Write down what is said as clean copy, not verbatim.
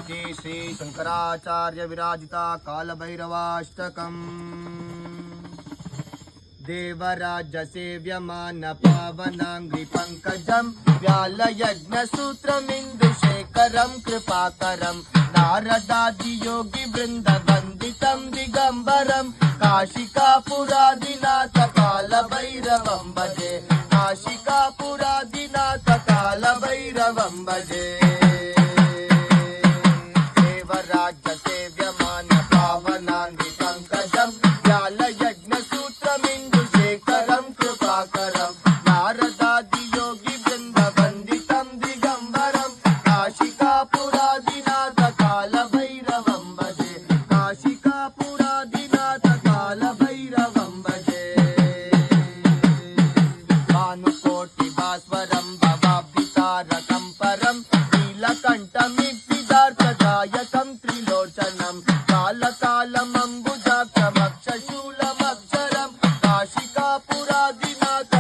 इति श्री शंकराचार्य विराजिता कालभैरवाष्टकम्। देवराज सेव्यमान पावनांग्रि पंकजं व्यालयज्ञसूत्रमिन्दुशेखरं कृपाकरं नारदादि योगी वृंद वंदितं दिगंबरं काशिकापुरादिनाथ कालभैरवं भजे काशिकापुरादिनाथ कालभैरवं भजे। देवराज सेव्यमान पावनांग्रि पंकजं व्यालयज्ञसूत्रमिन्दुशेखरं कृपाकरं नारदादि योगी वृंद वंदितं दिगंबरं काशिकापुरादिनाथ कालभैरवं भजे काशिकापुरादिनाथ कालभैरवं भजे। भानुकोटि भास्वरं भवाब्धितारकं परं नीलकण्ठमित्सिदार्थदायकं त्रिलोचनं कालकालमम्बुजाक्षमक्षशूलमक्षरं काशिकापुरादिनाथ